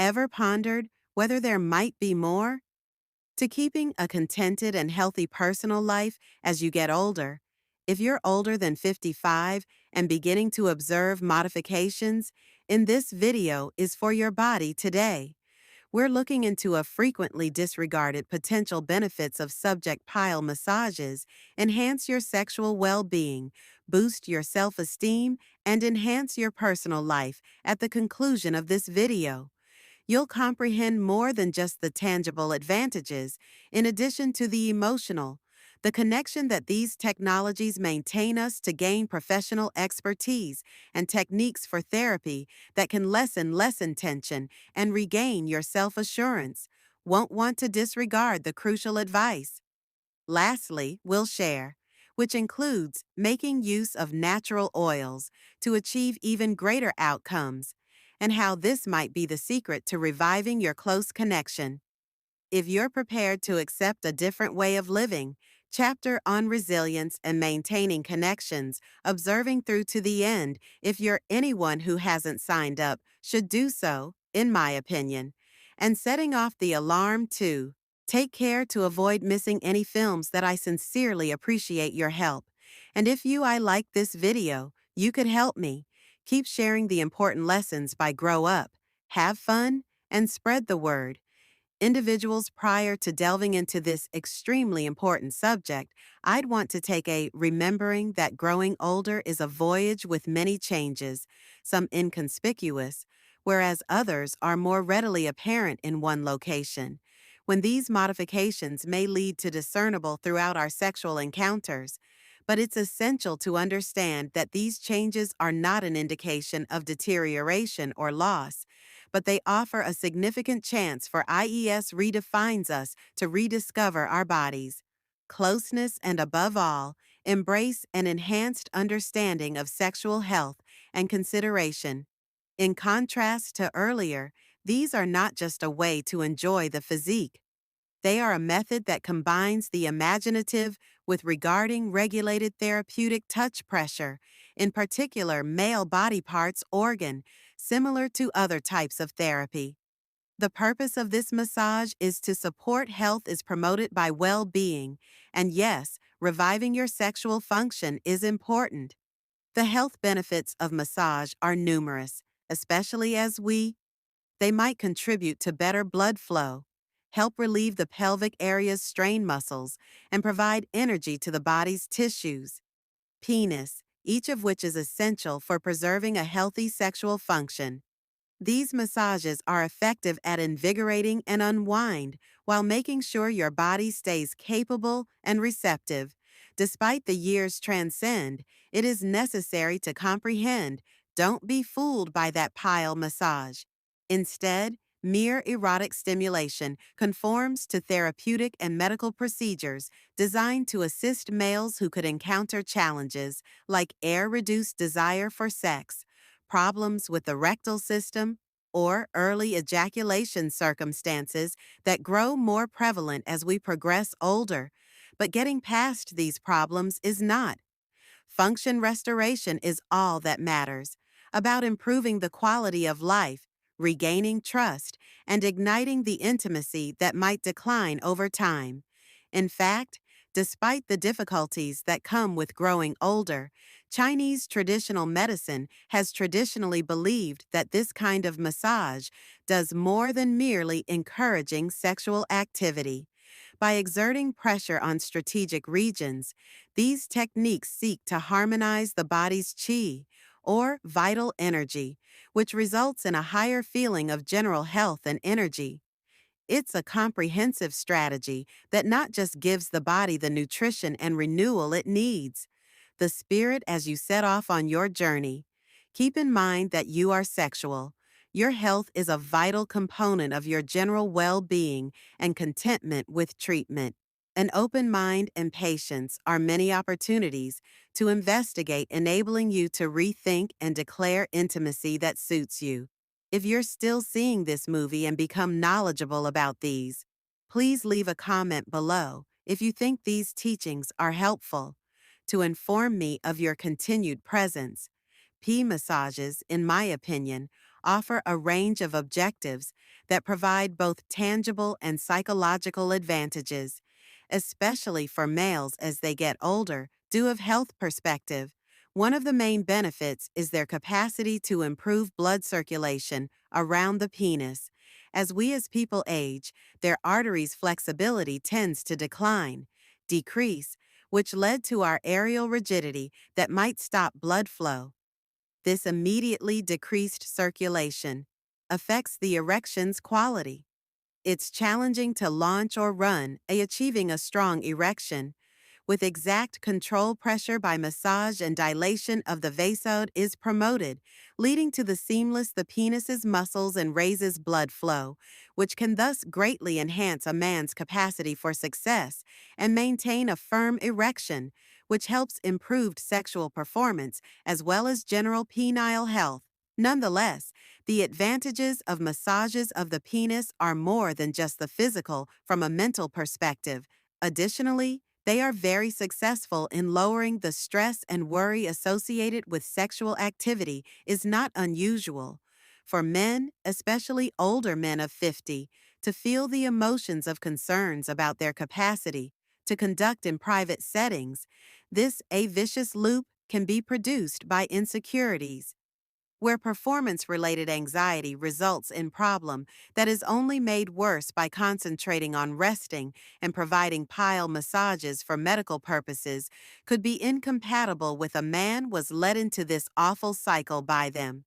Ever pondered whether there might be more to keeping a contented and healthy personal life as you get older? If you're older than 55 and beginning to observe modifications, in this video is for your body today. We're looking into a frequently disregarded potential benefits of subject pile massages, enhance your sexual well-being, boost your self-esteem, and enhance your personal life. At the conclusion of this video, you'll comprehend more than just the tangible advantages, in addition to the emotional, the connection that these technologies maintain us to gain professional expertise and techniques for therapy that can lessen tension and regain your self-assurance. Won't want to disregard the crucial advice. Lastly, we'll share, which includes making use of natural oils to achieve even greater outcomes, and how this might be the secret to reviving your close connection. If you're prepared to accept a different way of living, chapter on resilience and maintaining connections, observing through to the end. If you're anyone who hasn't signed up, should do so, in my opinion. And setting off the alarm too. Take care to avoid missing any films that I sincerely appreciate your help. And if I like this video, you could help me. Keep sharing the important lessons by Grow Up, have fun, and spread the word. Individuals, prior to delving into this extremely important subject, I'd want to take a remembering that growing older is a voyage with many changes, some inconspicuous, whereas others are more readily apparent in one location. When these modifications may lead to discernible throughout our sexual encounters, but it's essential to understand that these changes are not an indication of deterioration or loss, but they offer a significant chance for IES redefines us to rediscover our bodies. Closeness and, above all, embrace an enhanced understanding of sexual health and consideration. In contrast to earlier, these are not just a way to enjoy the physique. They are a method that combines the imaginative with regarding regulated therapeutic touch pressure, in particular male body parts organ, similar to other types of therapy. The purpose of this massage is to support health is promoted by well-being, and yes, reviving your sexual function is important. The health benefits of massage are numerous, especially they might contribute to better blood flow, help relieve the pelvic area's strained muscles, and provide energy to the body's tissues. Penis, each of which is essential for preserving a healthy sexual function. These massages are effective at invigorating and unwind while making sure your body stays capable and receptive. Despite the years transcend, it is necessary to comprehend. Don't be fooled by that pile massage. Instead, mere erotic stimulation conforms to therapeutic and medical procedures designed to assist males who could encounter challenges like air-reduced desire for sex, problems with the rectal system, or early ejaculation circumstances that grow more prevalent as we progress older. But getting past these problems is not. Function restoration is all that matters, about improving the quality of life, regaining trust, and igniting the intimacy that might decline over time. In fact, despite the difficulties that come with growing older, Chinese traditional medicine has traditionally believed that this kind of massage does more than merely encouraging sexual activity. By exerting pressure on strategic regions, these techniques seek to harmonize the body's qi, or vital energy, which results in a higher feeling of general health and energy. It's a comprehensive strategy that not just gives the body the nutrition and renewal it needs, the spirit as you set off on your journey. Keep in mind that you are sexual. Your health is a vital component of your general well-being and contentment with treatment. An open mind and patience are many opportunities to investigate, enabling you to rethink and declare intimacy that suits you. If you're still seeing this movie and become knowledgeable about these, please leave a comment below if you think these teachings are helpful. To inform me of your continued presence, P massages, in my opinion, offer a range of objectives that provide both tangible and psychological advantages, especially for males as they get older, due of health perspective. One of the main benefits is their capacity to improve blood circulation around the penis. As we as people age, their arteries' flexibility tends to decrease, which led to our areal rigidity that might stop blood flow. This immediately decreased circulation affects the erection's quality. It's challenging to launch or run, achieving a strong erection with exact control. Pressure by massage and dilation of the vasode is promoted, leading to the seamless the penis's muscles and raises blood flow, which can thus greatly enhance a man's capacity for success and maintain a firm erection, which helps improved sexual performance as well as general penile health. Nonetheless, the advantages of massages of the penis are more than just the physical from a mental perspective. Additionally, they are very successful in lowering the stress and worry associated with sexual activity is not unusual. For men, especially older men of 50, to feel the emotions of concerns about their capacity to conduct in private settings, this a vicious loop can be produced by insecurities where performance-related anxiety results in problem that is only made worse by concentrating on resting and providing pile massages for medical purposes could be incompatible with a man was led into this awful cycle by them.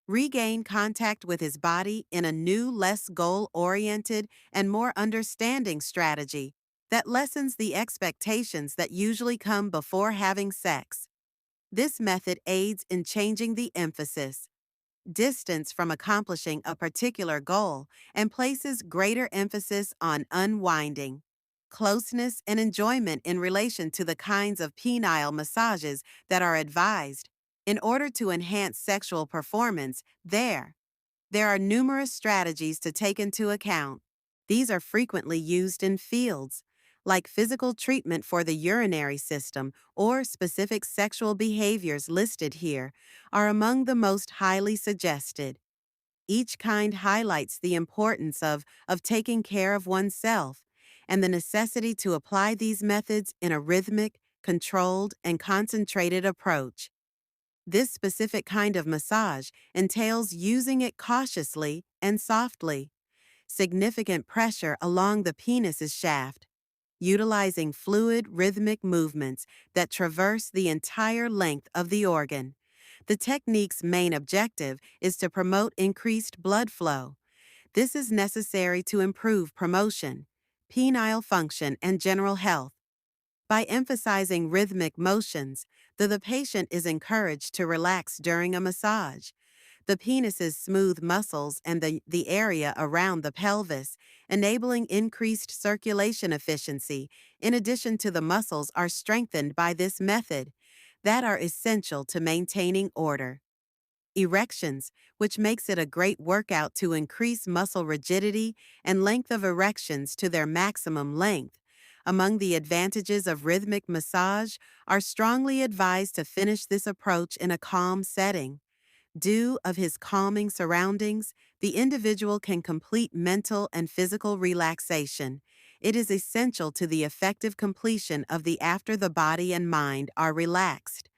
Regain contact with his body in a new, less goal-oriented and more understanding strategy that lessens the expectations that usually come before having sex. This method aids in changing the emphasis, distance from accomplishing a particular goal, and places greater emphasis on unwinding, closeness, and enjoyment in relation to the kinds of penile massages that are advised. In order to enhance sexual performance, there are numerous strategies to take into account. These are frequently used in fields like physical treatment for the urinary system or specific sexual behaviors listed here are among the most highly suggested. Each kind highlights the importance of taking care of oneself and the necessity to apply these methods in a rhythmic, controlled, and concentrated approach. This specific kind of massage entails using it cautiously and softly, significant pressure along the penis's shaft, utilizing fluid rhythmic movements that traverse the entire length of the organ. The technique's main objective is to promote increased blood flow. This is necessary to improve promotion, penile function, and general health. By emphasizing rhythmic motions, the patient is encouraged to relax during a massage. The penis's smooth muscles and the area around the pelvis, enabling increased circulation efficiency, in addition to the muscles are strengthened by this method, that are essential to maintaining order. Erections, which makes it a great workout to increase muscle rigidity and length of erections to their maximum length. Among the advantages of rhythmic massage are strongly advised to finish this approach in a calm setting. Due of his calming surroundings, the individual can complete mental and physical relaxation. It is essential to the effective completion of the after the body and mind are relaxed.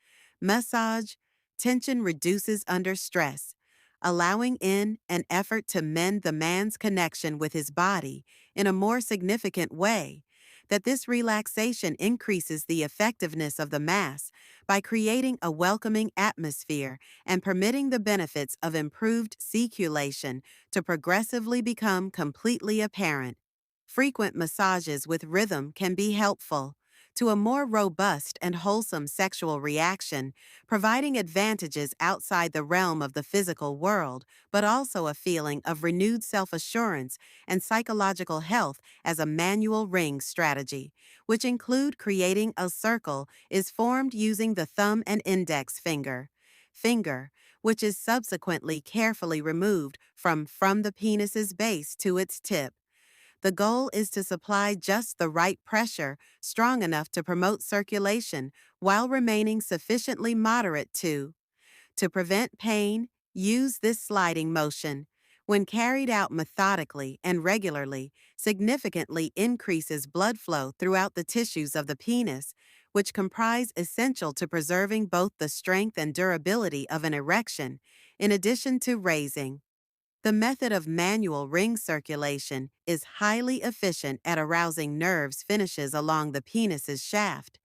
Massage, tension reduces under stress, allowing in an effort to mend the man's connection with his body in a more significant way. That this relaxation increases the effectiveness of the mass by creating a welcoming atmosphere and permitting the benefits of improved circulation to progressively become completely apparent. Frequent massages with rhythm can be helpful to a more robust and wholesome sexual reaction, providing advantages outside the realm of the physical world, but also a feeling of renewed self-assurance and psychological health as a manual ring strategy, which include creating a circle, is formed using the thumb and index finger, which is subsequently carefully removed from the penis's base to its tip. The goal is to supply just the right pressure, strong enough to promote circulation, while remaining sufficiently moderate to prevent pain Use this sliding motion. When carried out methodically and regularly, significantly increases blood flow throughout the tissues of the penis, which comprise essential to preserving both the strength and durability of an erection, in addition to raising. The method of manual ring circulation is highly efficient at arousing nerves finishes along the penis's shaft.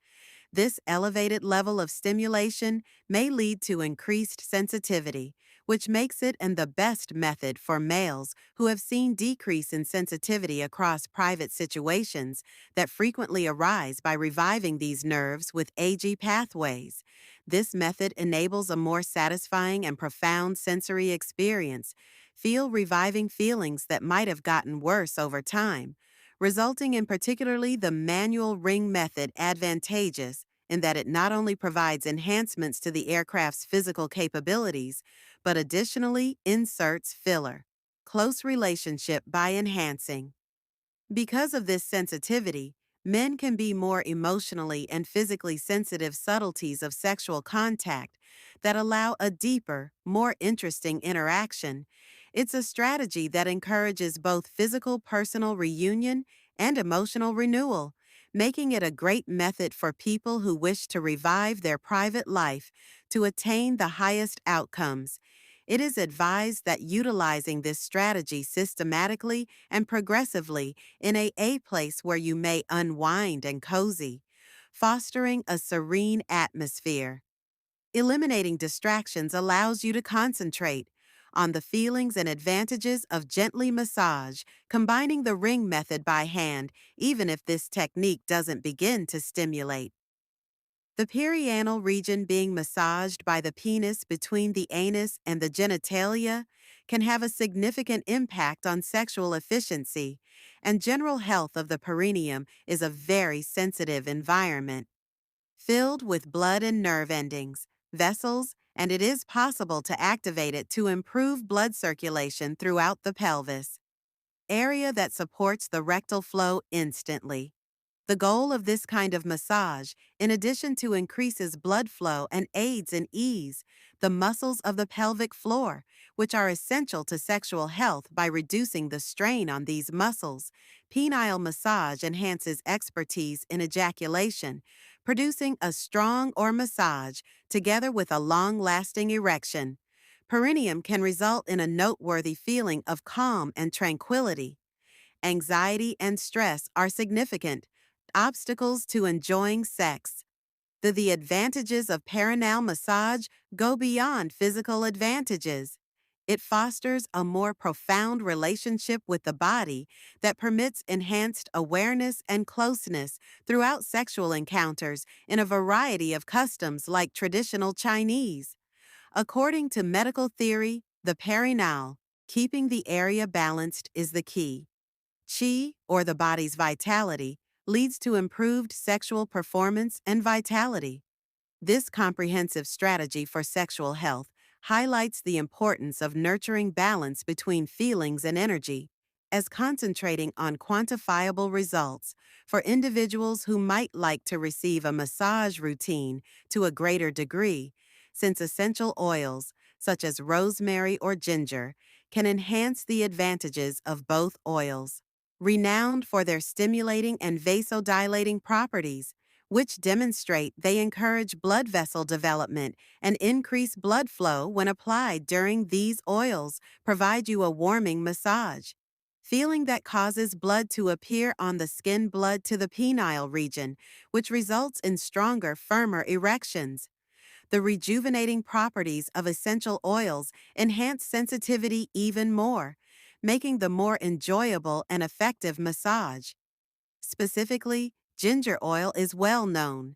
This elevated level of stimulation may lead to increased sensitivity, which makes it the best method for males who have seen decrease in sensitivity across private situations that frequently arise by reviving these nerves with AG pathways. This method enables a more satisfying and profound sensory experience. Feel reviving feelings that might have gotten worse over time, resulting in particularly the manual ring method advantageous in that it not only provides enhancements to the aircraft's physical capabilities, but additionally inserts filler. Close relationship by enhancing. Because of this sensitivity, men can be more emotionally and physically sensitive subtleties of sexual contact that allow a deeper, more interesting interaction. It's a strategy that encourages both physical personal reunion and emotional renewal, making it a great method for people who wish to revive their private life to attain the highest outcomes. It is advised that utilizing this strategy systematically and progressively in a place where you may unwind and cozy, fostering a serene atmosphere. Eliminating distractions allows you to concentrate on the feelings and advantages of gently massage, combining the ring method by hand, even if this technique doesn't begin to stimulate. The perianal region being massaged by the penis between the anus and the genitalia can have a significant impact on sexual efficiency, and general health of the perineum is a very sensitive environment, filled with blood and nerve endings, vessels, and it is possible to activate it to improve blood circulation throughout the pelvis, area that supports the rectal flow instantly. The goal of this kind of massage, in addition to increases blood flow and aids in ease, the muscles of the pelvic floor, which are essential to sexual health by reducing the strain on these muscles. Penile massage enhances expertise in ejaculation, producing a strong or massage together with a long-lasting erection. Perineum can result in a noteworthy feeling of calm and tranquility. Anxiety and stress are significant obstacles to enjoying sex. The advantages of perineal massage go beyond physical advantages. It fosters a more profound relationship with the body that permits enhanced awareness and closeness throughout sexual encounters in a variety of customs like traditional Chinese. According to medical theory, the perineal, keeping the area balanced is the key. Qi, or the body's vitality, leads to improved sexual performance and vitality. This comprehensive strategy for sexual health highlights the importance of nurturing balance between feelings and energy, as concentrating on quantifiable results for individuals who might like to receive a massage routine to a greater degree, since essential oils, such as rosemary or ginger, can enhance the advantages of both oils. Renowned for their stimulating and vasodilating properties, which demonstrate they encourage blood vessel development and increase blood flow when applied during these oils, provide you a warming massage. Feeling that causes blood to appear on the skin blood to the penile region, which results in stronger, firmer erections. The rejuvenating properties of essential oils enhance sensitivity even more, making the more enjoyable and effective massage. Specifically, ginger oil is well known,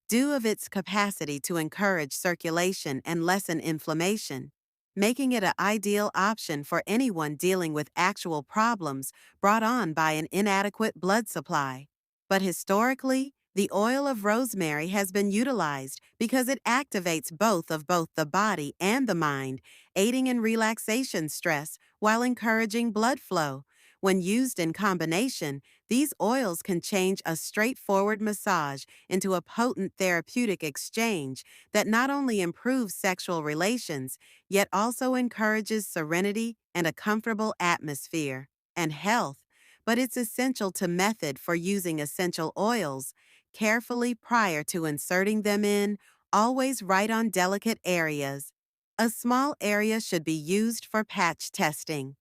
due of its capacity to encourage circulation and lessen inflammation, making it an ideal option for anyone dealing with actual problems brought on by an inadequate blood supply. But historically, the oil of rosemary has been utilized because it activates both the body and the mind, aiding in relaxation stress while encouraging blood flow, When used in combination, these oils can change a straightforward massage into a potent therapeutic exchange that not only improves sexual relations, yet also encourages serenity and a comfortable atmosphere and health. But it's essential to method for using essential oils carefully prior to inserting them in, always right on delicate areas. A small area should be used for patch testing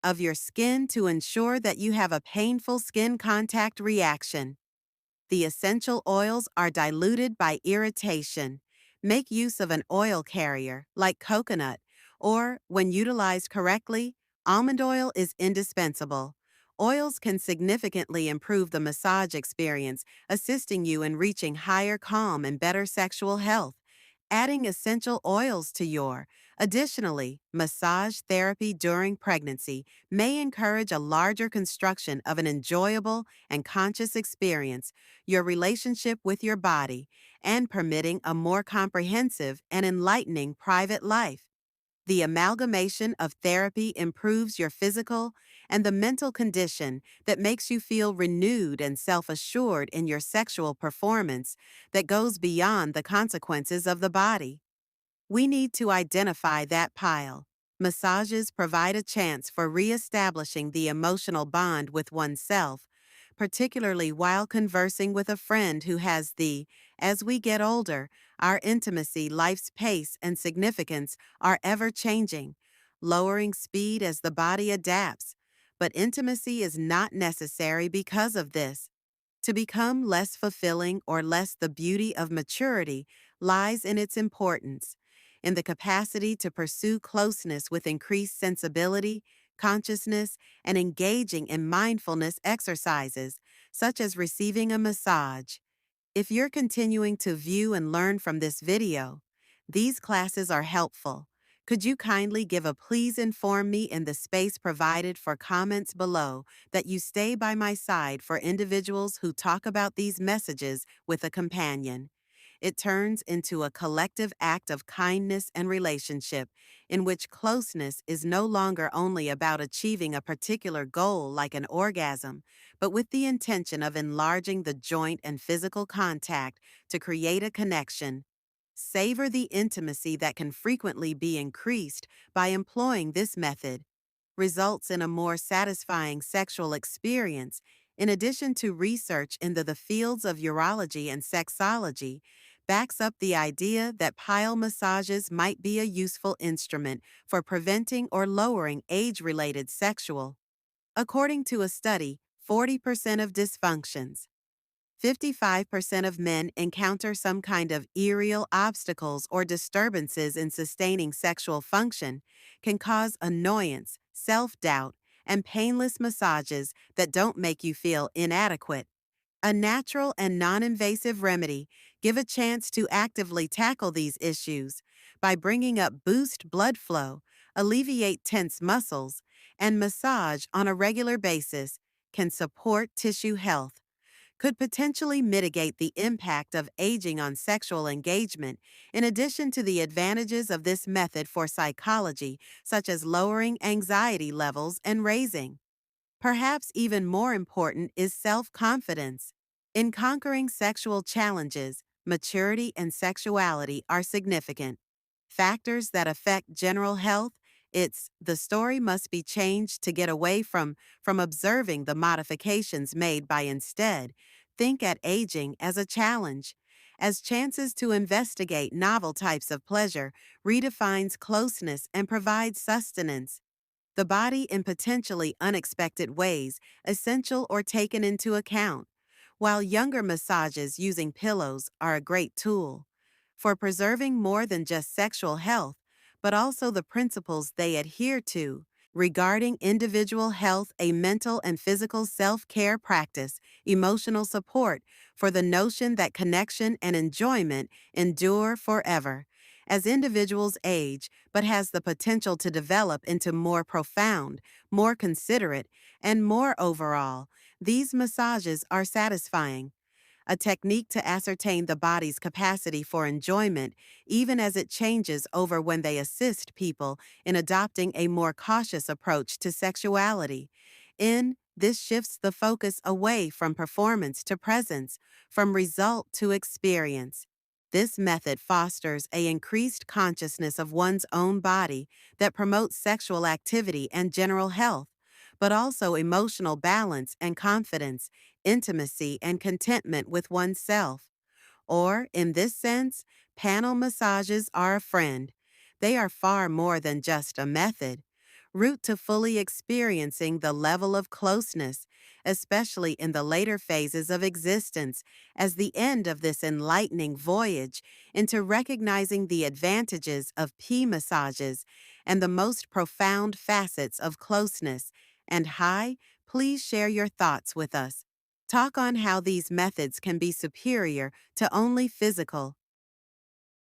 of your skin to ensure that you have a painful skin contact reaction. The essential oils are diluted by irritation. Make use of an oil carrier, like coconut, or, when utilized correctly, almond oil is indispensable. Oils can significantly improve the massage experience, assisting you in reaching higher calm and better sexual health. Adding essential oils to your. Additionally, massage therapy during pregnancy may encourage a larger construction of an enjoyable and conscious experience, your relationship with your body, and permitting a more comprehensive and enlightening private life. The amalgamation of therapy improves your physical and the mental condition that makes you feel renewed and self-assured in your sexual performance that goes beyond the consequences of the body. We need to identify that pile. Massages provide a chance for reestablishing the emotional bond with oneself, particularly while conversing with a friend who has the, as we get older, our intimacy, life's pace, and significance are ever changing, lowering speed as the body adapts. But intimacy is not necessary because of this. To become less fulfilling or less, the beauty of maturity lies in its importance, in the capacity to pursue closeness with increased sensibility, consciousness, and engaging in mindfulness exercises, such as receiving a massage. If you're continuing to view and learn from this video, these classes are helpful. Could you kindly give a please inform me in the space provided for comments below that you stay by my side for individuals who talk about these messages with a companion? It turns into a collective act of kindness and relationship in which closeness is no longer only about achieving a particular goal like an orgasm, but with the intention of enlarging the joint and physical contact to create a connection. Savor the intimacy that can frequently be increased by employing this method. Results in a more satisfying sexual experience. In addition to research into the fields of urology and sexology, backs up the idea that pile massages might be a useful instrument for preventing or lowering age-related sexual. According to a study, 40% of dysfunctions, 55% of men encounter some kind of aerial obstacles or disturbances in sustaining sexual function, can cause annoyance, self-doubt, and painless massages that don't make you feel inadequate. A natural and non-invasive remedy give a chance to actively tackle these issues by bringing up boost blood flow, alleviate tense muscles, and massage on a regular basis can support tissue health, could potentially mitigate the impact of aging on sexual engagement, in addition to the advantages of this method for psychology, such as lowering anxiety levels and raising. Perhaps even more important is self-confidence. In conquering sexual challenges, maturity and sexuality are significant factors that affect general health. The story must be changed to get away from observing the modifications made by instead think at aging as a challenge, as chances to investigate novel types of pleasure, redefines closeness and provides sustenance. The body in potentially unexpected ways, essential or taken into account, while younger massages using pillows are a great tool for preserving more than just sexual health, but also the principles they adhere to. Regarding individual health, a mental and physical self-care practice, emotional support for the notion that connection and enjoyment endure forever. As individuals age, but has the potential to develop into more profound, more considerate, and more overall, these massages are satisfying. A technique to ascertain the body's capacity for enjoyment, even as it changes over when they assist people in adopting a more cautious approach to sexuality. This shifts the focus away from performance to presence, from result to experience. This method fosters a increased consciousness of one's own body that promotes sexual activity and general health, but also emotional balance and confidence, intimacy and contentment with oneself. Or, in this sense, panel massages are a friend. They are far more than just a method. Route to fully experiencing the level of closeness, especially in the later phases of existence, as the end of this enlightening voyage into recognizing the advantages of P massages and the most profound facets of closeness. And hi, please share your thoughts with us. Talk on how these methods can be superior to only physical